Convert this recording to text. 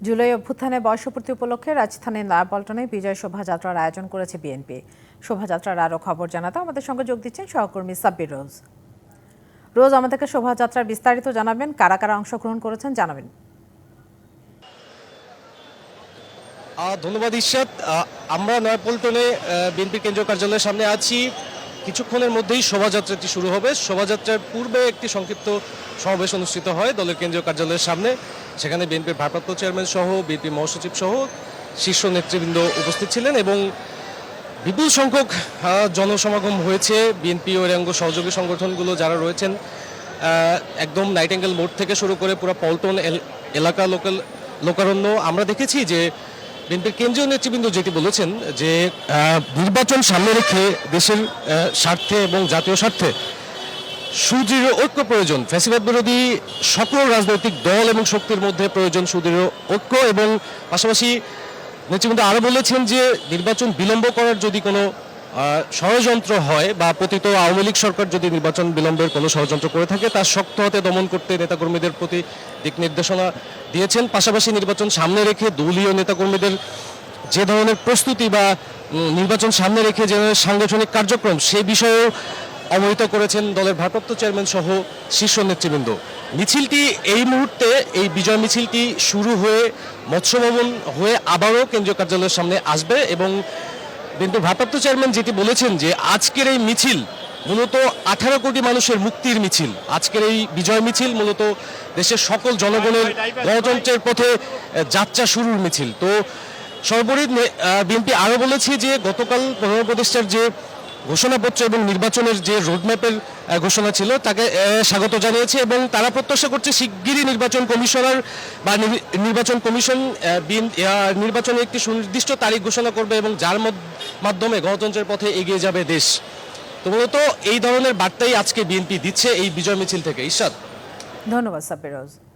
জুলাই অভ্যুত্থানের বর্ষপূর্তি উপলক্ষে রাজধানীর নয়াপল্টনে বিজয় শোভাযাত্রার আয়োজন করেছে বিএনপি। শোভাযাত্রার আরও খবর জানাতে আমাদের সঙ্গে যোগ দিচ্ছেন সহকর্মী সাব্বির রোজ। রোজ, আমাদেরকে শোভাযাত্রার বিস্তারিত জানাবেন, কারা কারা অংশগ্রহণ করেছেন জানাবেন। ধন্যবাদ ইশরাত। আমরা নয়াপল্টনে বিএনপি কেন্দ্রীয় কার্যালয়ের সামনে আছি। কিছুক্ষণের মধ্যেই শোভাযাত্রাটি শুরু হবে। শোভাযাত্রার পূর্বে একটি সংক্ষিপ্ত সমাবেশ অনুষ্ঠিত হয় দলের কেন্দ্রীয় কার্যালয়ের সামনে। সেখানে বিএনপির ভারপ্রাপ্ত চেয়ারম্যান সহ বিএনপি মহাসচিব সহ শীর্ষ নেতৃবৃন্দ উপস্থিত ছিলেন এবং বিপুল সংখ্যক জনসমাগম হয়েছে। বিএনপি ও এর অঙ্গ সহযোগী সংগঠনগুলো যারা রয়েছেন, একদম নাইটিঙ্গেল মোড় থেকে শুরু করে পুরো পল্টন এলাকা, লোকারণ্য। আমরা দেখেছি যে বিএনপির কেন্দ্রীয় নেতৃবৃন্দ যেটি বলেছেন যে নির্বাচন সামনে রেখে দেশের স্বার্থে এবং জাতীয় স্বার্থে সুদৃঢ় ঐক্য প্রয়োজন। ফ্যাসিবাদ বিরোধী সকল রাজনৈতিক দল এবং শক্তির মধ্যে প্রয়োজন সুদৃঢ় ঐক্য, এবং পাশাপাশি নেতৃবৃন্দ আরও বলেছেন যে নির্বাচন বিলম্ব করার যদি কোনো ষড়যন্ত্র হয় বা পতিত আওয়ামী লীগ সরকার যদি নির্বাচন বিলম্বের কোনো ষড়যন্ত্র করে থাকে তা শক্ত হাতে দমন করতে নেতাকর্মীদের প্রতি দিক নির্দেশনা দিয়েছেন। পাশাপাশি নির্বাচন সামনে রেখে দলীয় নেতাকর্মীদের যে ধরনের প্রস্তুতি বা নির্বাচন সামনে রেখে যে সাংগঠনিক কার্যক্রম সে বিষয়েও অবহিত করেছেন দলের ভারপ্রাপ্ত চেয়ারম্যান সহ শীর্ষ নেতৃবৃন্দ। মিছিলটি এই মুহূর্তে, এই বিজয় মিছিলটি শুরু হয়ে মৎস্য ভবন হয়ে আবারও কেন্দ্রীয় কার্যালয়ের সামনে আসবে এবং বিএনপির ভারপ্রাপ্ত চেয়ারম্যান যেটি বলেছেন যে আজকের এই মিছিল মূলত 18 কোটি মানুষের মুক্তির মিছিল। আজকের এই বিজয় মিছিল মূলত দেশের সকল জনগণের গণতন্ত্রের পথে যাত্রা শুরুর মিছিল। তো সর্বোপরি বিএনপি আরও বলেছে যে গতকাল প্রধান উপদেষ্টার যে ঘোষণাপত্র এবং নির্বাচনের যে রোডম্যাপের ঘোষণা ছিল তাকে স্বাগত জানিয়েছে এবং তারা প্রত্যাশা করছে শিগগিরই নির্বাচন কমিশনার বা নির্বাচন কমিশন নির্বাচনের একটি সুনির্দিষ্ট তারিখ ঘোষণা করবে এবং যার মাধ্যমে গণতন্ত্রের পথে এগিয়ে যাবে দেশ। তো মূলত এই ধরনের বার্তাই আজকে বিএনপি দিচ্ছে এই বিজয় মিছিল থেকে। ইশরাত, ধন্যবাদ সাব্বির রোজ।